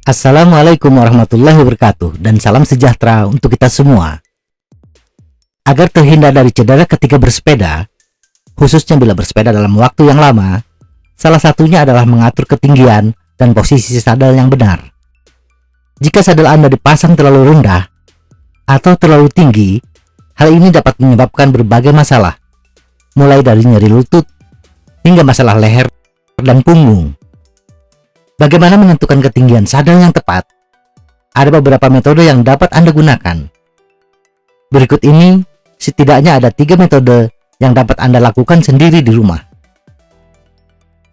Assalamualaikum warahmatullahi wabarakatuh dan salam sejahtera untuk kita semua. Agar terhindar dari cedera ketika bersepeda, khususnya bila bersepeda dalam waktu yang lama, salah satunya adalah mengatur ketinggian dan posisi sadel yang benar. Jika sadel Anda dipasang terlalu rendah atau terlalu tinggi, hal ini dapat menyebabkan berbagai masalah, mulai dari nyeri lutut hingga masalah leher dan punggung. Bagaimana menentukan ketinggian sadel yang tepat? Ada beberapa metode yang dapat Anda gunakan. Berikut ini setidaknya ada 3 metode yang dapat Anda lakukan sendiri di rumah.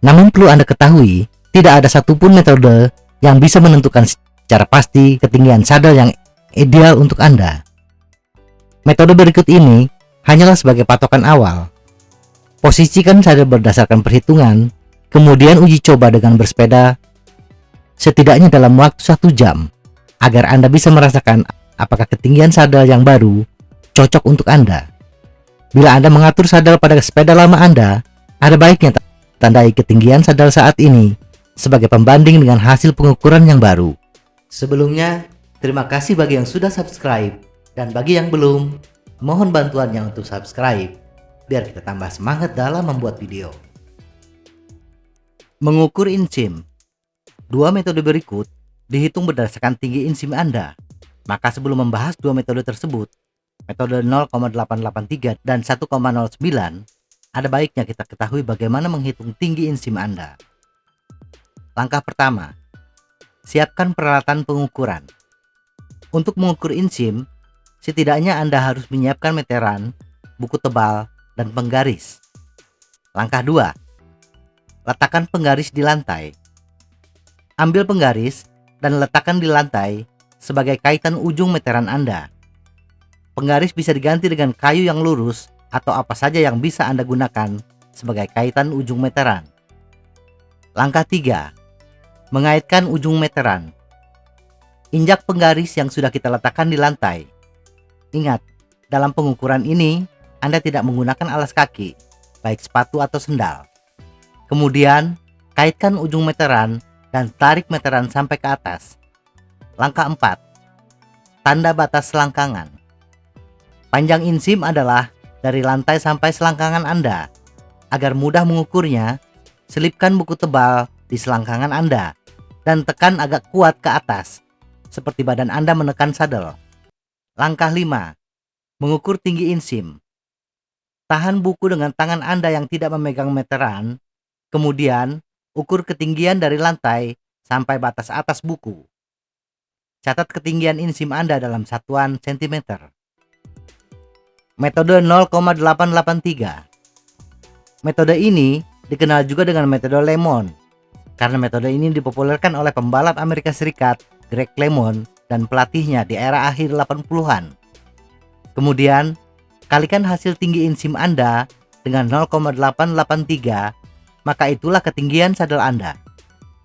Namun perlu Anda ketahui, tidak ada satupun metode yang bisa menentukan secara pasti ketinggian sadel yang ideal untuk Anda. Metode berikut ini hanyalah sebagai patokan awal. Posisikan sadel berdasarkan perhitungan, kemudian uji coba dengan bersepeda setidaknya dalam waktu 1 jam, agar Anda bisa merasakan apakah ketinggian sadel yang baru cocok untuk Anda. Bila Anda mengatur sadel pada sepeda lama Anda, ada baiknya tandai ketinggian sadel saat ini sebagai pembanding dengan hasil pengukuran yang baru. Sebelumnya, terima kasih bagi yang sudah subscribe, dan bagi yang belum, mohon bantuannya untuk subscribe, biar kita tambah semangat dalam membuat video. Mengukur insim. 2 metode berikut dihitung berdasarkan tinggi insim Anda. Maka sebelum membahas 2 metode tersebut, metode 0,883 dan 1,09, ada baiknya kita ketahui bagaimana menghitung tinggi insim Anda. Langkah pertama, siapkan peralatan pengukuran. Untuk mengukur insim, setidaknya Anda harus menyiapkan meteran, buku tebal, dan penggaris. Langkah 2, letakkan penggaris di lantai. Ambil penggaris dan letakkan di lantai sebagai kaitan ujung meteran Anda. Penggaris bisa diganti dengan kayu yang lurus atau apa saja yang bisa Anda gunakan sebagai kaitan ujung meteran. Langkah 3, mengaitkan ujung meteran. Injak penggaris yang sudah kita letakkan di lantai. Ingat, dalam pengukuran ini Anda tidak menggunakan alas kaki, baik sepatu atau sendal. Kemudian, kaitkan ujung meteran dan tarik meteran sampai ke atas. Langkah 4, tanda batas selangkangan. Panjang insim adalah dari lantai sampai selangkangan Anda. Agar mudah mengukurnya, selipkan buku tebal di selangkangan Anda dan tekan agak kuat ke atas, seperti badan Anda menekan sadel. Langkah 5, mengukur tinggi insim. Tahan buku dengan tangan Anda yang tidak memegang meteran, kemudian ukur ketinggian dari lantai sampai batas atas buku. Catat ketinggian insim Anda dalam satuan cm. Metode 0,883. Metode ini dikenal juga dengan metode Lemon, karena metode ini dipopulerkan oleh pembalap Amerika Serikat Greg LeMond dan pelatihnya di era akhir 80-an. Kemudian, kalikan hasil tinggi insim Anda dengan 0,883, maka itulah ketinggian sadel Anda.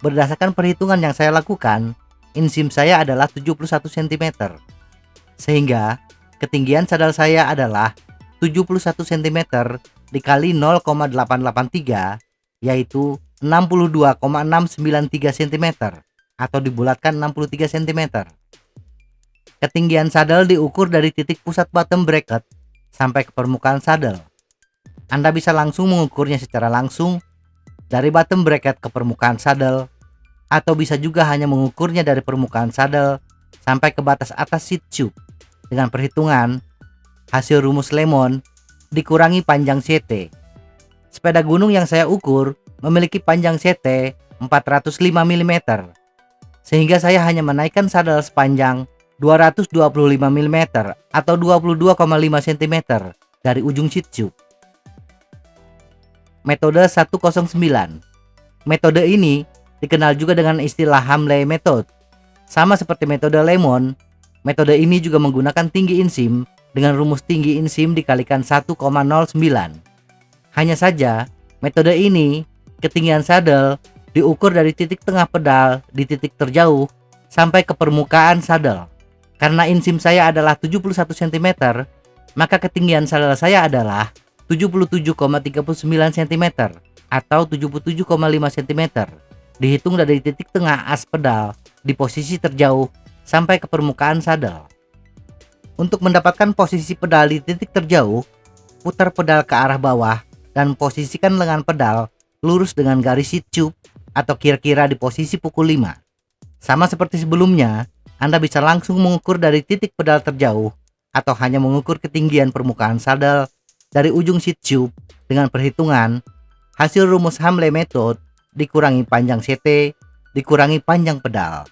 Berdasarkan perhitungan yang saya lakukan, insim saya adalah 71 cm. Sehingga ketinggian sadel saya adalah 71 cm dikali 0,883, yaitu 62,693 cm, atau dibulatkan 63 cm. Ketinggian sadel diukur dari titik pusat bottom bracket sampai ke permukaan sadel. Anda bisa langsung mengukurnya secara langsung dari bottom bracket ke permukaan sadel, atau bisa juga hanya mengukurnya dari permukaan sadel sampai ke batas atas seat tube dengan perhitungan hasil rumus Lemon dikurangi panjang CT. Sepeda gunung yang saya ukur memiliki panjang CT 405 mm, sehingga saya hanya menaikkan sadel sepanjang 225 mm atau 22,5 cm dari ujung seat tube. Metode 109. Metode ini dikenal juga dengan istilah Hamle Method. Sama seperti metode Lemon, metode ini juga menggunakan tinggi insim dengan rumus tinggi insim dikalikan 1,09. Hanya saja, metode ini ketinggian sadel diukur dari titik tengah pedal di titik terjauh sampai ke permukaan sadel. Karena insim saya adalah 71 cm, maka ketinggian sadel saya adalah 77,39 cm atau 77,5 cm. dihitung dari titik tengah as pedal di posisi terjauh sampai ke permukaan sadel. Untuk mendapatkan posisi pedal di titik terjauh, putar pedal ke arah bawah dan posisikan lengan pedal lurus dengan garis seat tube atau kira-kira di posisi pukul 5. Sama seperti sebelumnya, Anda bisa langsung mengukur dari titik pedal terjauh atau hanya mengukur ketinggian permukaan sadel dari ujung seat tube dengan perhitungan hasil rumus Hamle method dikurangi panjang CT dikurangi panjang pedal.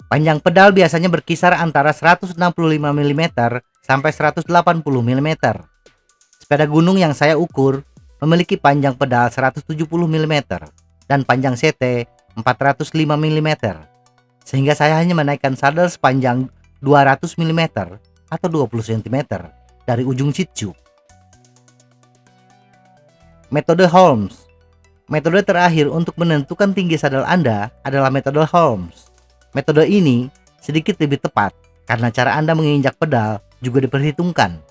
Panjang pedal biasanya berkisar antara 165 mm sampai 180 mm. Sepeda gunung yang saya ukur memiliki panjang pedal 170 mm dan panjang CT 405 mm. Sehingga saya hanya menaikkan sadel sepanjang 200 mm atau 20 cm dari ujung seat tube. Metode Holmes. Metode terakhir untuk menentukan tinggi sadel Anda adalah metode Holmes. Metode ini sedikit lebih tepat karena cara Anda menginjak pedal juga diperhitungkan.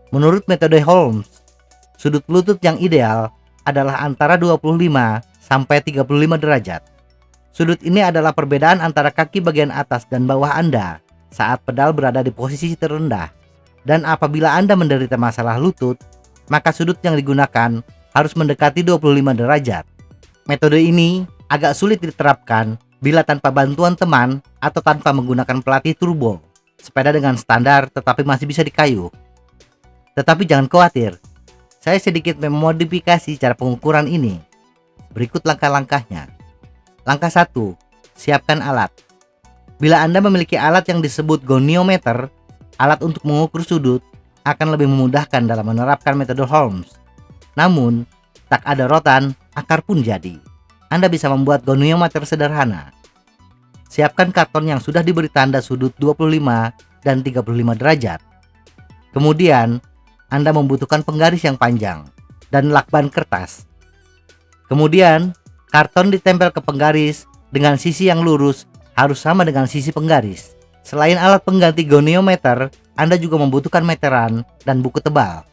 Menurut metode Holmes, sudut lutut yang ideal adalah antara 25 sampai 35 derajat. Sudut ini adalah perbedaan antara kaki bagian atas dan bawah Anda saat pedal berada di posisi terendah. Dan apabila Anda menderita masalah lutut, maka sudut yang digunakan harus mendekati 25 derajat. Metode ini agak sulit diterapkan bila tanpa bantuan teman atau tanpa menggunakan pelatih turbo. Sepeda dengan standar tetapi masih bisa dikayuh. Tetapi jangan khawatir, saya sedikit memodifikasi cara pengukuran ini. Berikut langkah-langkahnya. Langkah 1, siapkan alat. Bila Anda memiliki alat yang disebut goniometer, alat untuk mengukur sudut akan lebih memudahkan dalam menerapkan metode Holmes. Namun, tak ada rotan, akar pun jadi. Anda bisa membuat goniometer sederhana. Siapkan karton yang sudah diberi tanda sudut 25 dan 35 derajat. Kemudian, Anda membutuhkan penggaris yang panjang dan lakban kertas. Kemudian, karton ditempel ke penggaris dengan sisi yang lurus harus sama dengan sisi penggaris. Selain alat pengganti goniometer, Anda juga membutuhkan meteran dan buku tebal.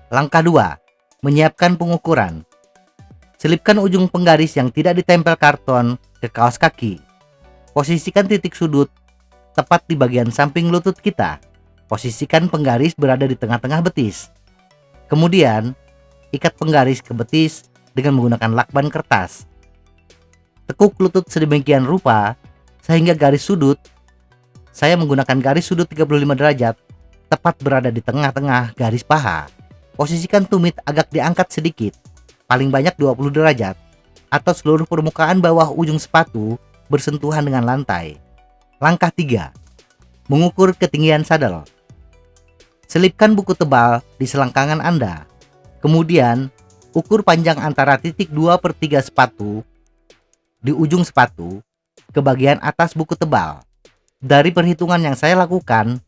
Langkah 2, menyiapkan pengukuran. Selipkan ujung penggaris yang tidak ditempel karton ke kaos kaki. Posisikan titik sudut tepat di bagian samping lutut kita. Posisikan penggaris berada di tengah-tengah betis. Kemudian, ikat penggaris ke betis dengan menggunakan lakban kertas. Tekuk lutut sedemikian rupa sehingga garis sudut, saya menggunakan garis sudut 35 derajat, tepat berada di tengah-tengah garis paha. Posisikan tumit agak diangkat sedikit, paling banyak 20 derajat, atau seluruh permukaan bawah ujung sepatu bersentuhan dengan lantai. Langkah 3, mengukur ketinggian sadel. Selipkan buku tebal di selangkangan Anda. Kemudian, ukur panjang antara titik 2/3 sepatu di ujung sepatu ke bagian atas buku tebal. Dari perhitungan yang saya lakukan,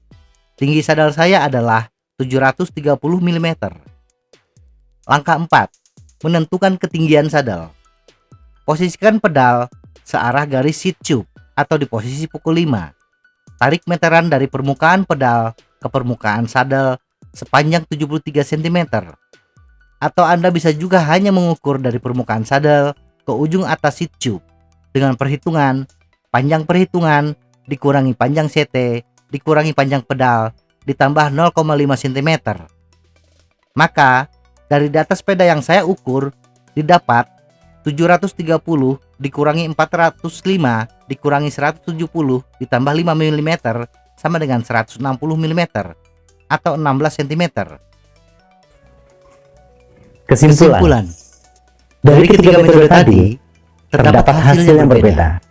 tinggi sadel saya adalah 730 mm. Langkah 4, menentukan ketinggian sadel. Posisikan pedal searah garis seat tube atau di posisi pukul 5. Tarik meteran dari permukaan pedal ke permukaan sadel sepanjang 73 cm. Atau Anda bisa juga hanya mengukur dari permukaan sadel ke ujung atas seat tube dengan perhitungan panjang perhitungan dikurangi panjang CT dikurangi panjang pedal ditambah 0,5 cm. Maka dari data sepeda yang saya ukur didapat 730 dikurangi 405 dikurangi 170 ditambah 5 mm sama dengan 160 mm atau 16 cm. Kesimpulan, dari ketiga metode tadi terdapat hasil yang berbeda.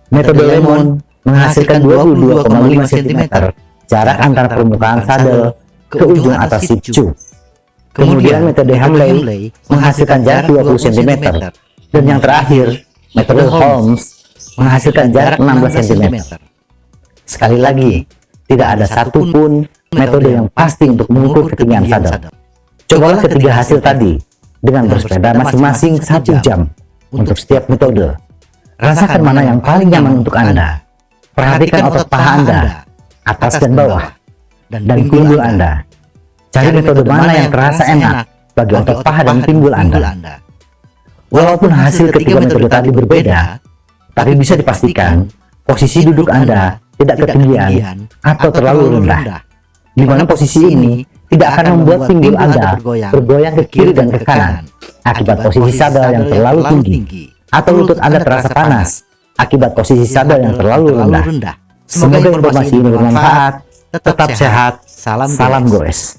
Metode Lemon menghasilkan 22,5 cm jarak antara permukaan sadel ke ujung atas seat tube. Kemudian metode Hamle menghasilkan jarak 20 cm. Dan yang terakhir, metode Holmes menghasilkan jarak 16 cm. Sekali lagi, tidak ada satupun metode yang pasti untuk mengukur ketinggian sadel. Cobalah ketiga hasil tadi dengan bersepeda masing-masing 1 jam untuk setiap metode. Rasakan mana yang paling nyaman untuk Anda. Perhatikan otot paha Anda, atas dan bawah, dan pinggul Anda. Cari metode mana yang terasa enak bagi otot paha dan pinggul Anda. Walaupun hasil ketiga metode tadi berbeda, tapi bisa dipastikan posisi duduk Anda tidak ketinggian atau terlalu rendah, di mana posisi ini tidak akan membuat pinggul Anda bergoyang ke kiri dan ke kanan akibat posisi sadel yang terlalu tinggi, atau lutut Anda terasa panas akibat posisi sadel yang terlalu rendah. Semoga informasi ini bermanfaat. Tetap sehat. Salam goes.